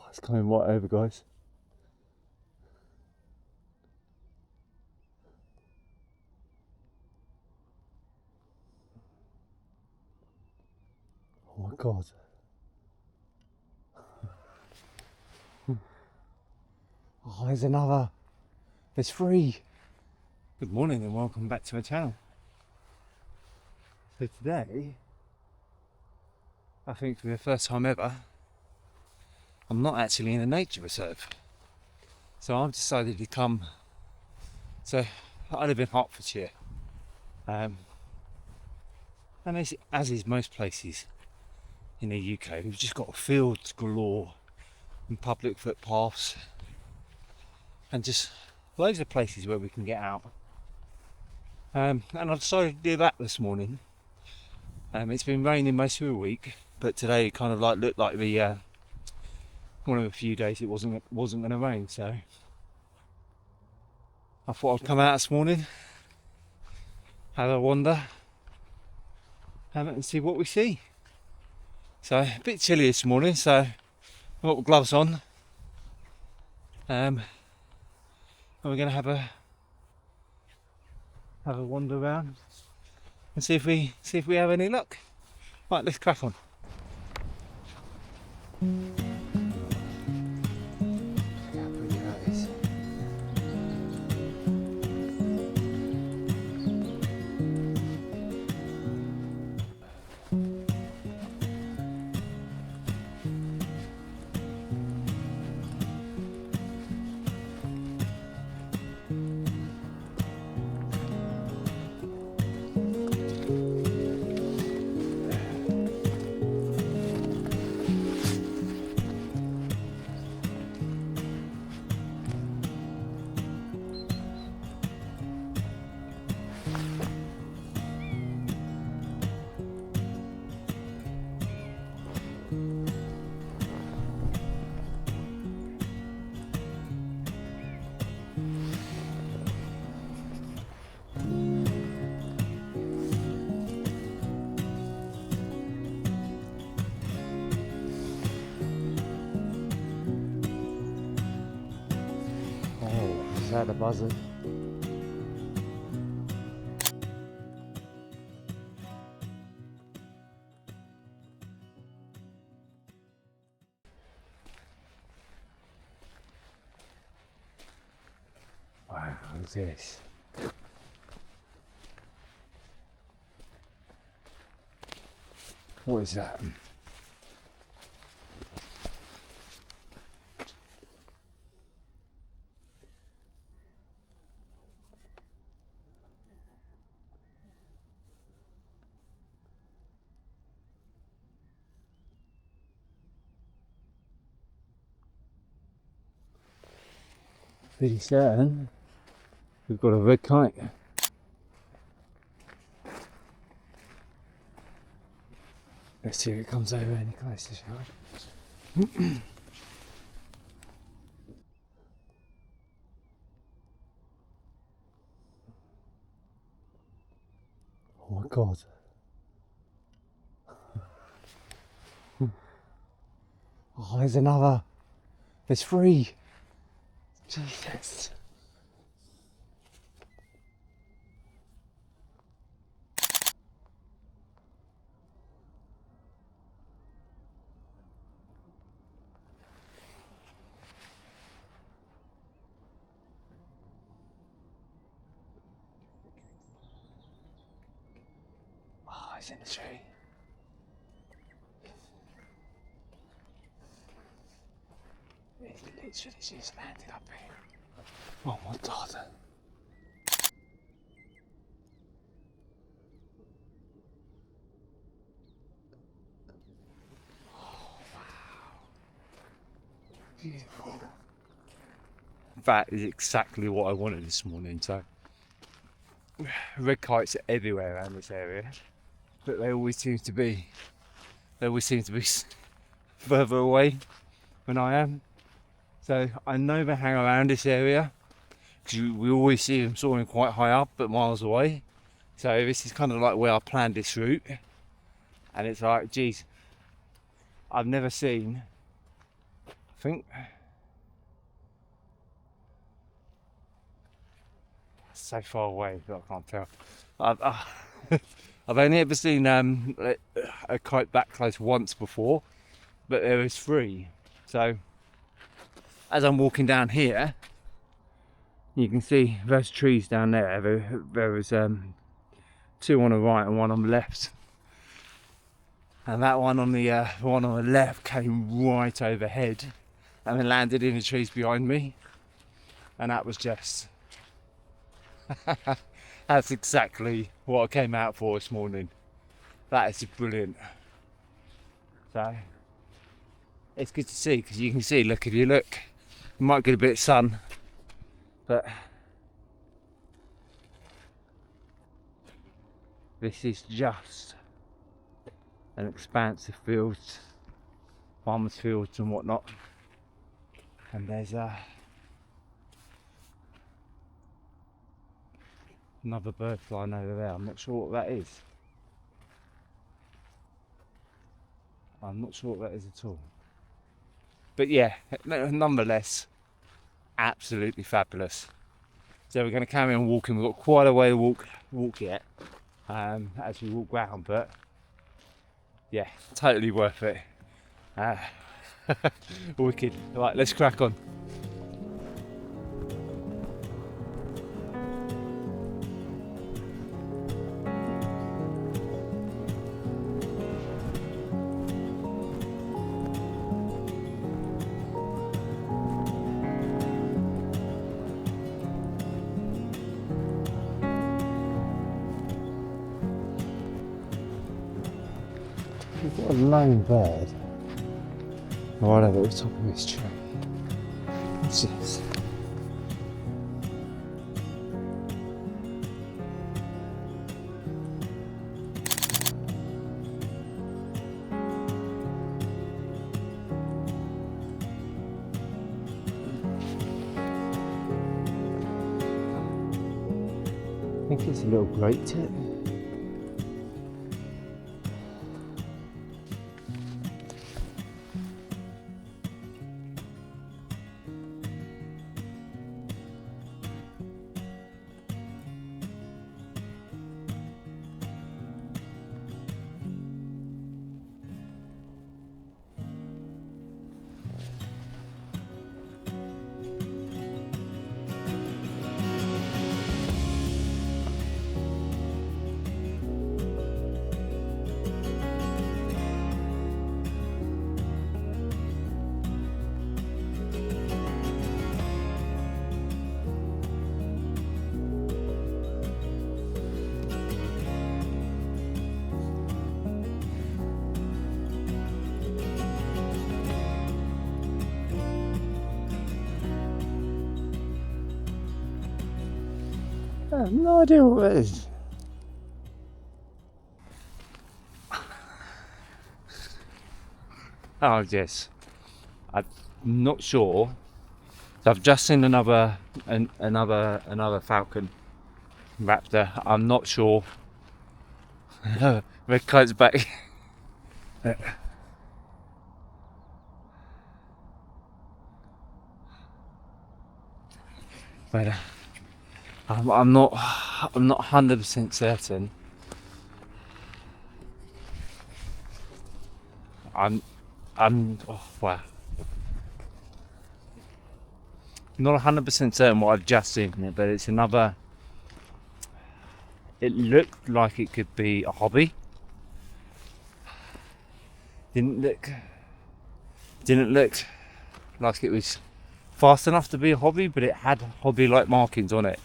It's coming right over, guys. Oh my god. Oh, there's another. There's three. Good morning and welcome back to my channel. So today, I think for the first time ever, I'm not actually in a nature reserve. So I've decided to come. So I live in Hertfordshire, and as is most places in the UK, we've just got fields galore and public footpaths and just loads of places where we can get out. And I decided to do that this morning. It's been raining most of the week, but today it kind of like looked like the one of the few days it wasn't going to rain. So I thought I'd come out this morning, have a wander, and see what we see. So a bit chilly this morning, so I've got my gloves on. And we're going to have a wander around and see if we have any luck. Right, let's crack on. Is that a buzzard? Wow, what's this? What is that? Pretty certain we've got a red kite. Let's see if it comes over any closer, shall we? Oh my god. Oh, there's another. There's three. Jesus. Oh, it's in the tree. It's literally just landed up here. Oh my god. Oh wow. Beautiful. That is exactly what I wanted this morning. So red kites are everywhere around this area, but they always seem to be further away than I am. So I know they hang around this area because we always see them soaring quite high up but miles away. So this is kind of like where I planned this route, and it's like, geez, I've never seen think. So far away that I can't tell. I've only ever seen a kite back close once before, but there was 3. So as I'm walking down here, you can see those trees down there. There was 2 on the right and 1 on the left, and that one on the left came right overhead and then landed in the trees behind me, and that was just that's exactly what I came out for this morning. That is brilliant. So it's good to see, because you can see, look, if you look, you might get a bit of sun, but this is just an expanse of fields, farmers' fields and whatnot, and there's another bird flying over there. I'm not sure what that is. I'm not sure what that is at all. But yeah, nonetheless, absolutely fabulous. So we're going to carry on walking. We've got quite a way to walk yet as we walk round, but yeah, totally worth it. Wicked. Right, let's crack on. We've got a lone bird right over the top of this tree. What's this? I think it's a little great tit. I have no idea what it is. Oh yes, I'm not sure. So I've just seen another falcon raptor. I'm not sure. Red kite's back. But I'm not 100% certain. I'm oh wow. Not 100% certain what I've just seen, but it's another. It looked like it could be a hobby. Didn't look like it was fast enough to be a hobby, but it had hobby-like markings on it.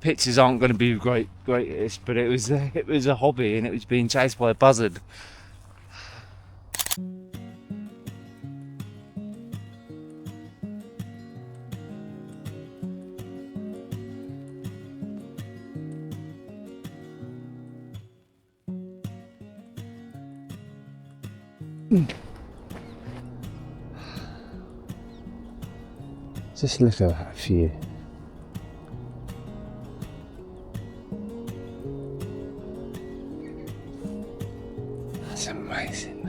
Pictures aren't going to be greatest, but it was a hobby, and it was being chased by a buzzard. Just look at that view. That's amazing.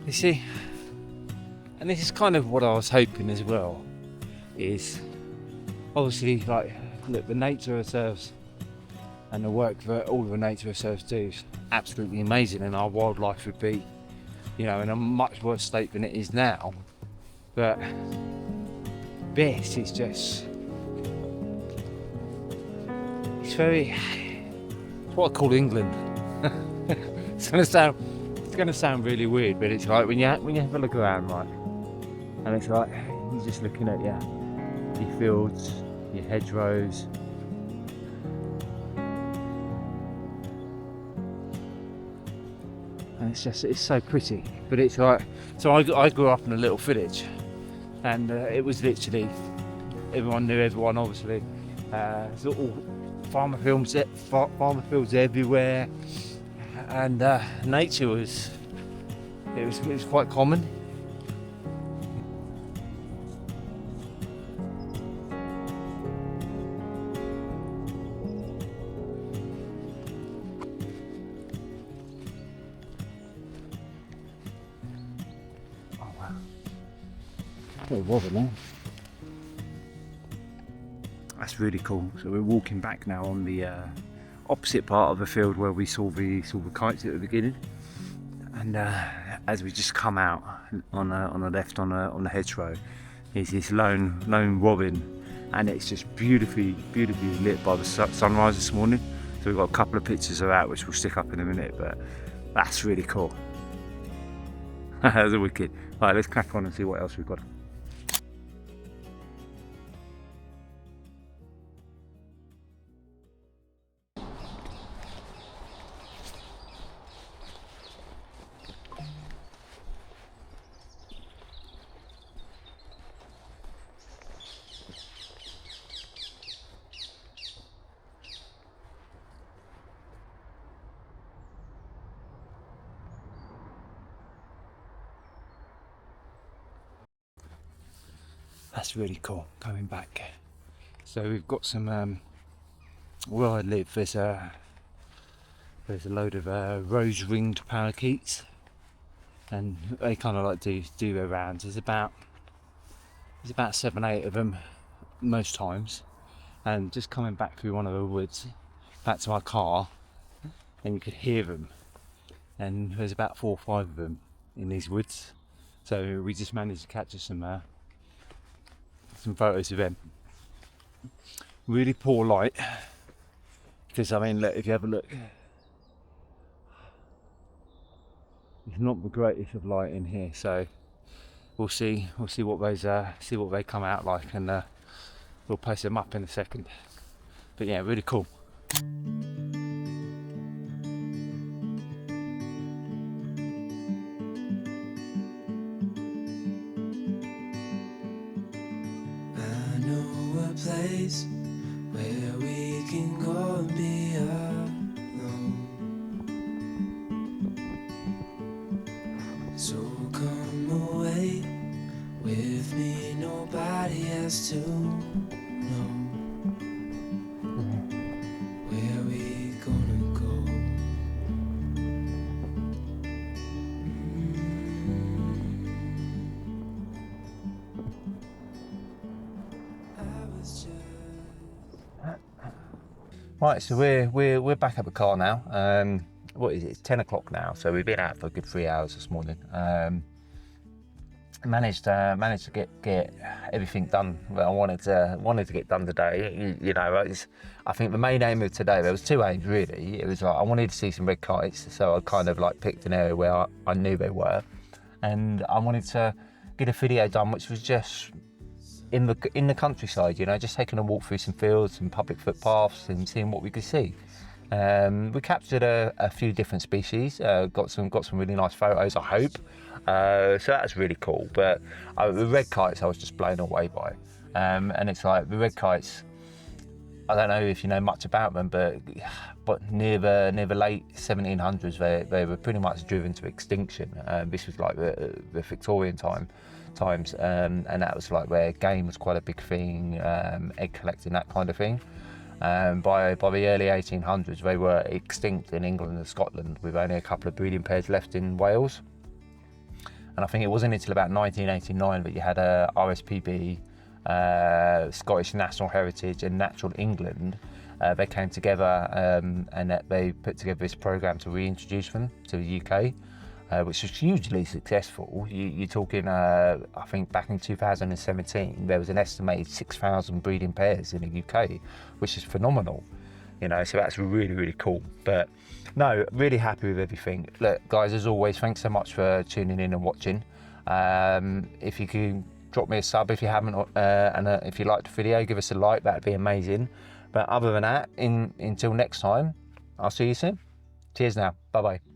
You see, and this is kind of what I was hoping as well, is obviously, like, look, the nature reserves and the work that all the nature reserves do is absolutely amazing, and our wildlife would be, you know, in a much worse state than it is now. But this is just, it's what I call England. It's gonna sound really weird, but it's like when you have a look around, right, and it's like you're just looking at your fields, your hedgerows, and it's so pretty. But it's like, so I grew up in a little village, and it was literally everyone knew everyone. Obviously, little farmer fields everywhere, and nature was quite common. It wasn't there. That's really cool. So we're walking back now on the opposite part of the field where we saw the kites at the beginning, and as we just come out on the left on the hedgerow is this lone robin, and it's just beautifully lit by the sunrise this morning. So we've got a couple of pictures of that which we'll stick up in a minute, but that's really cool. That's a wicked. Right, let's crack on and see what else we've got. That's really cool. Coming back, so we've got some where I live, there's a load of rose-ringed parakeets, and they kind of like do their rounds. There's about 7-8 of them most times, and just coming back through one of the woods back to our car, and you could hear them, and there's about 4 or 5 of them in these woods. So we just managed to capture some photos of them. Really poor light, because I mean, look, if you have a look, it's not the greatest of light in here. So we'll see what they come out like, and we'll post them up in a second. But yeah, really cool. Place where we can go and be alone. So come away with me, nobody has to know where we gonna go. Right, so we're back at the car now. What is it? It's 10 o'clock now. So we've been out for a good 3 hours this morning. Managed to get everything done that I wanted to get done today. You know, I think the main aim of today, there was 2 aims really. It was like I wanted to see some red kites, so I kind of like picked an area where I knew they were, and I wanted to get a video done, which was just in the countryside, you know, just taking a walk through some fields and public footpaths and seeing what we could see. We captured a few different species, got some really nice photos, I hope. So that's really cool. But the red kites I was just blown away by. And it's like the red kites, I don't know if you know much about them, but near the late 1700s they were pretty much driven to extinction. This was like the Victorian time. times, and that was like where game was quite a big thing, egg collecting, that kind of thing. By the early 1800s, they were extinct in England and Scotland, with only a couple of breeding pairs left in Wales. And I think it wasn't until about 1989 that you had a RSPB, Scottish National Heritage, and Natural England. They came together and that they put together this program to reintroduce them to the UK. Which was hugely successful. You're talking, I think back in 2017, there was an estimated 6,000 breeding pairs in the UK, which is phenomenal. You know, so that's really, really cool. But no, really happy with everything. Look, guys, as always, thanks so much for tuning in and watching. If you can drop me a sub if you haven't, and if you liked the video, give us a like, that'd be amazing. But other than that, until next time, I'll see you soon. Cheers now, bye-bye.